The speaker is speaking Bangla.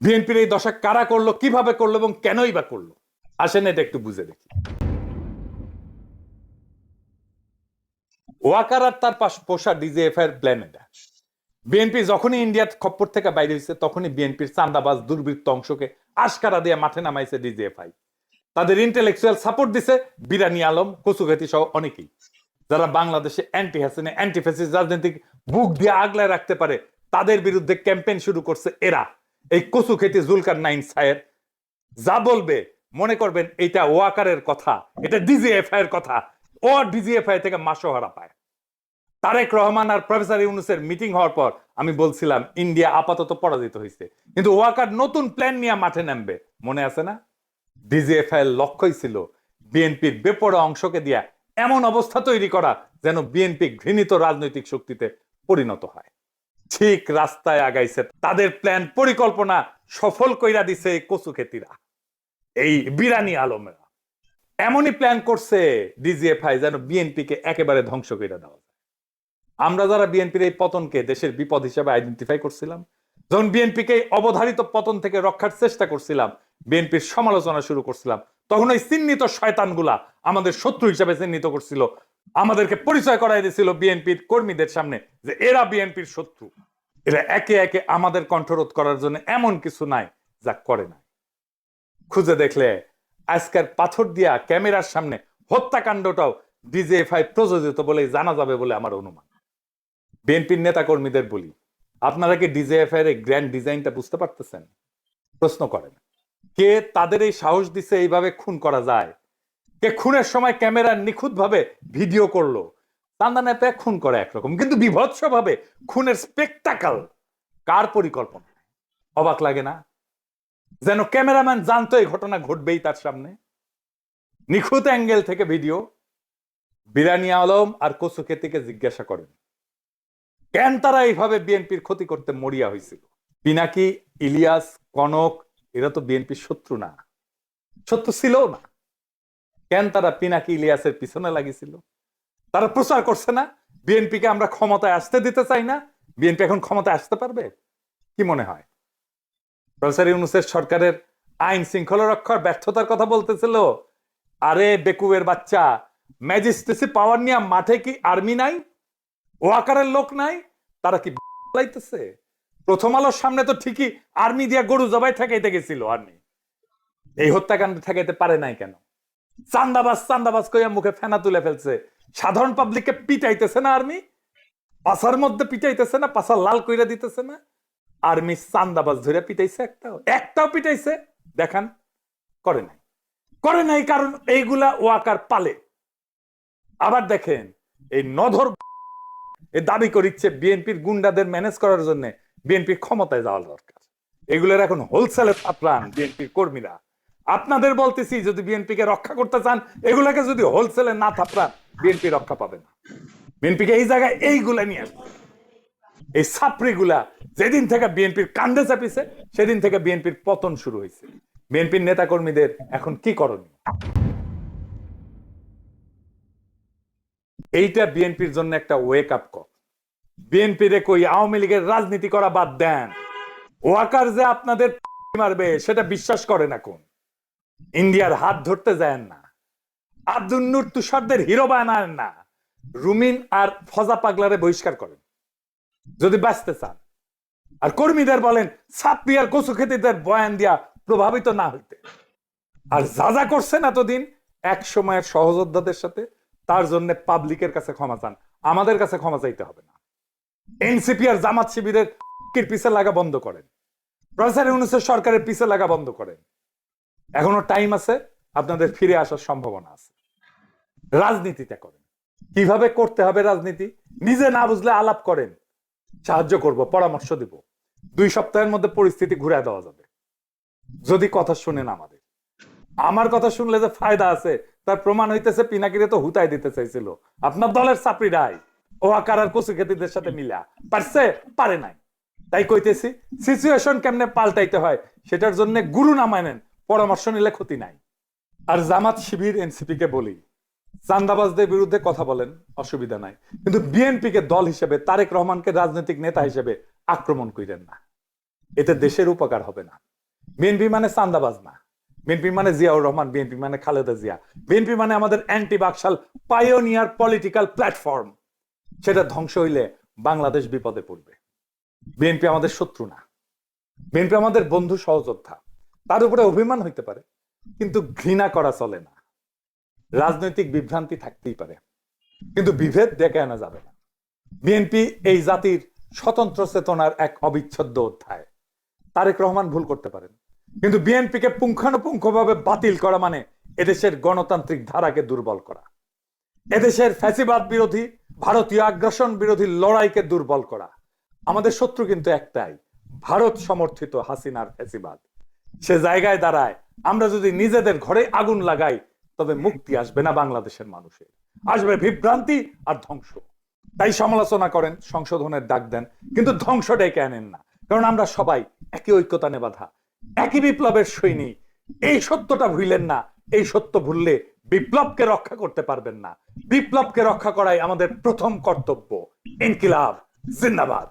বিএনপির এই দশা কারা করলো, কিভাবে করলো এবং কেনই বা করলো? আসেন এটা একটু বুঝে দেখি। ওয়াকার আর তার পোষা ডিজিএফআই এর প্ল্যান এটা। বিএনপি যখনই ইন্ডিয়ার খপ্পর থেকে বাইরে হয়েছে তখনই বিএনপির চান্দাবাজ দুর্বৃত্ত অংশকে আশকারা দিয়ে মাঠে নামাইছে ডিজিএফআই। তাদের ইন্টেলেকচুয়াল সাপোর্ট দিছে বিরানি আলম, কচুঘাতি সহ অনেকেই, যারা বাংলাদেশে অ্যান্টি হাসিনা অ্যান্টি ফ্যাসিস্ট রাজনৈতিক বুক দিয়ে আগলায় রাখতে পারে তাদের বিরুদ্ধে ক্যাম্পেইন শুরু করছে এরা। এই কচুখেতি জুলকার নাইন সাহেব যা বলবে মনে করবেন এটা ওয়াকারের কথা, এটা ডিজিএফআই এর কথা। ও ডিজিএফআই থেকে মাসোহারা পায়। তারেক রহমান আর প্রফেসর ইউনূসের মিটিং হওয়ার পর আমি বলছিলাম ইন্ডিয়া আপাতত পরাজিত হয়েছে, কিন্তু ওয়াকার নতুন প্ল্যান নিয়ে মাঠে নামবে, মনে আছে না? ডিজিএফআই এর লক্ষ্যই ছিল বিএনপির বেপরোয়া অংশকে দিয়া এমন অবস্থা তৈরি করা যেন বিএনপি ঘৃণিত রাজনৈতিক শক্তিতে পরিণত হয়। ঠিক রাস্তায় আগাইছে, তাদের প্ল্যান পরিকল্পনা সফল কইরা দিছে কচুখেতিরা, এই বিরানি আলমেরা। এমনই প্ল্যান করছে ডিজিএফআই যেন বিএনপি কে একেবারে ধ্বংস করে দেওয়া যায়। আমরা যারা বিএনপির এই পতনকে দেশের বিপদ হিসেবে আইডেন্টিফাই করছিলাম, যখন বিএনপিকে অবধারিত পতন থেকে রক্ষার চেষ্টা করছিলাম, বিএনপির সমালোচনা শুরু করছিলাম, তখন ওই চিহ্নিত শয়তানগুলা আমাদের শত্রু হিসেবে চিহ্নিত করছিল, আমাদেরকে পরিচয় করাই দিয়েছিল বিএনপির কর্মীদের সামনে যে এরা বিএনপির শত্রু। এরা একে একে আমাদের কণ্ঠরোধ করার জন্য এমন কিছু নাই যা করে না। খুঁজে দেখলে আজকের পাথর দিয়া ক্যামেরার সামনে হত্যাকাণ্ডটাও ডিজিএফআই প্রযোজিত বলে জানা যাবে বলে আমার অনুমান। বিএনপির নেতা কর্মীদের বলি, আপনারা কি ডিজিএফআই এর গ্র্যান্ড ডিজাইনটা বুঝতে পারতেছেন? প্রশ্ন করেন, কে তাদের এই সাহস দিছে এইভাবে খুন করা যায়? কে খুনের সময় ক্যামেরা নিখুঁত ভাবে ভিডিও করলো? চান্দা নেপে খুন করে একরকম, কিন্তু বিভৎস ভাবে খুনের স্পেকটাকল কার পরিকল্পনা? অবাক লাগে না? যেন ক্যামেরাম্যান জানতো এই ঘটনা ঘটবেই তার সামনে। নিখুঁত অ্যাঙ্গেল থেকে ভিডিও। বিরানি আলম আর কচুখেতিকে জিজ্ঞাসা করেন কেন তারা এইভাবে বিএনপির ক্ষতি করতে মরিয়া হয়েছিল। পিনাকি, ইলিয়াস, কনক এরা তো বিএনপির শত্রু না, শত্রু ছিল না। কেন তারা পিনাকি ইলিয়াসের পিছনে লাগিয়েছিল? তারা প্রচার করছে না বিএনপিকে আমরা ক্ষমতায় আসতে দিতে চাই না। বিএনপি এখন ক্ষমতায় আসতে পারবে? কি মনে হয়? প্রফেসর ইউনূসের সরকারের আইন শৃঙ্খলা রক্ষার ব্যর্থতার কথা বলতেছিল। আরে বেকুবের বাচ্চা, ম্যাজিস্ট্রেসি পাওয়ার নিয়ে মাঠে কি আর্মি নাই? ওয়াকারের লোক নাই? তারা কি লাইতেছে? প্রথম আলোর সামনে তো ঠিকই আর্মি দিয়া গরু জবাই ঠেকাইতে গেছিল আর্মি, এই হত্যাকাণ্ড ঠেকাইতে পারে নাই কেন? চান্দাবাজ চান্দাবাজ কইয়া মুখে ফেনা তুলে ফেলছে, সাধারণ পাবলিককে পিটাইতেছে না আর্মি? পাশার মধ্যে পিটাইতেছে না? পাশা লাল কইরা দিতেছে না? আর্মি চান্দাবাজ ধরে পিটাইছে? একটাও পিটাইছে দেখান? করে নাই। করে নাই কারণ এইগুলা ওয়াকার পালে। আবার দেখেন এই নধর এ দাবি করিচ্ছে বিএনপির গুন্ডাদের ম্যানেজ করার জন্য বিএনপির ক্ষমতায় যাওয়া দরকার। এগুলোর এখন হোলসেলে থাপড়ান বিএনপির কর্মীরা। আপনাদের বলতেছি যদি বিএনপি কে রক্ষা করতে চান, এগুলাকে যদি হোলসেলে না থাপড়ান বিএনপি রক্ষা পাবে না। বিএনপিকে এই জায়গায় এইগুলা নিয়ে আসবে। এই ছাপড়িগুলা যেদিন থেকে বিএনপির কান্দে চাপিছে সেদিন থেকে বিএনপির পতন শুরু হয়েছে। বিএনপির নেতা কর্মীদের এখন কি করণীয়? এইটা বিএনপির জন্য একটা ওয়েক আপ কল। বিএনপি রে কই আওয়ামী লীগের রাজনীতি করা বাদ দেন। ওয়াকার যে আপনাদের মারবে সেটা বিশ্বাস করেন এখন। ইন্ডিয়ার হাত ধরতে যায় না, আব্দুল নূর তুষারদের হিরো বানান না, রুমিন আর ফজা পাগলারে বহিষ্কার করেন যদি বাঁচতে চান। আর কর্মীদের বলেন ছাত্রী আর কচুখেতিদের বয়ান দিয়া প্রভাবিত না হইতে। আর যা যা করছেন এতদিন এক সময়ের সহযোদ্ধাদের সাথে, তার জন্য পাবলিকের কাছে ক্ষমা চান, আমাদের কাছে ক্ষমা চাইতে হবে না। এনসিপি আর জামাত শিবিরের পিছে লাগা বন্ধ করেন, প্রফেসর ইউনূসের সরকারের পিছে লাগা বন্ধ করেন। এখনো টাইম আছে, আপনাদের ফিরে আসার সম্ভাবনা আছে। রাজনীতিটা করেন, কিভাবে করতে হবে রাজনীতি নিজে না বুঝলে আলাপ করেন, সাহায্য করব, পরামর্শ দিব। 2 সপ্তাহের মধ্যে পরিস্থিতি ঘুরে দেওয়া যাবে যদি কথা শুনেন আমাদের। আমার কথা শুনলে যে ফায়দা আছে তার প্রমাণ হইতেছে পিনাকিরে তো হুতাই দিতে চাইছিল আপনার দলের চাপড়িরাই। ওয়াকার আর কচুখেতিদের সাথে মিলা পারছে? পারে নাই। তাই কইতেছি সিচুয়েশন কেমনে পাল্টাইতে হয় সেটার জন্য গুরু না মানেন, পরামর্শ নিলে ক্ষতি নাই। আর জামাত শিবির এনসিপি কে বলি, চান্দাবাজদের বিরুদ্ধে কথা বলেন, অসুবিধা নাই, কিন্তু বিএনপি কে দল হিসেবে, তারেক রহমানকে রাজনৈতিক নেতা হিসেবে আক্রমণ করেন না। এতে দেশের উপকার হবে না। বিএনপি মানে চান্দাবাজ না, বিএনপি মানে জিয়াউর রহমান, বিএনপি মানে খালেদা জিয়া, বিএনপি মানে আমাদের anti Baksal pioneer political platform. সেটা ধ্বংস হইলে বাংলাদেশ বিপদে পড়বে। বিএনপি আমাদের শত্রু না, বিএনপি আমাদের বন্ধু সহযোদ্ধা। তার উপরে অভিমান হইতে পারে, কিন্তু ঘৃণা করা চলে না। রাজনৈতিক বিভ্রান্তি থাকতেই পারে, কিন্তু বিভেদ ডেকে আনা যাবে না। বিএনপি এই জাতির স্বতন্ত্র চেতনার এক অবিচ্ছেদ্য অধ্যায়। তারেক রহমান ভুল করতে পারেন, কিন্তু বিএনপিকে পুঙ্খানুপুঙ্খভাবে বাতিল করা মানে এদেশের গণতান্ত্রিক ধারাকে দুর্বল করা, এদেশের ফ্যাসিবাদ বিরোধী, ভারতীয় আগ্রাসন বিরোধী লড়াইকে দুর্বল করা। আমাদের শত্রু কিন্তু একটাই, ভারত সমর্থিত হাসিনার ফ্যাসিবাদ। সে জায়গায় দাঁড়ায় আমরা যদি নিজেদের ঘরে আগুন লাগাই, তবে মুক্তি আসবে না বাংলাদেশের মানুষের, আসবে বিভ্রান্তি আর ধ্বংস। তাই সমালোচনা করেন, সংশোধনের ডাক দেন, কিন্তু ধ্বংস ডেকে আনেন না। কারণ আমরা সবাই একই ঐক্যতানে বাঁধা, একই বিপ্লবের সৈনিক। এই সত্যটা ভুলেন না। এই সত্য ভুললে বিপ্লবকে রক্ষা করতে পারবেন না। বিপ্লবকে রক্ষা করাই আমাদের প্রথম কর্তব্য। ইনকিলাব জিন্দাবাদ।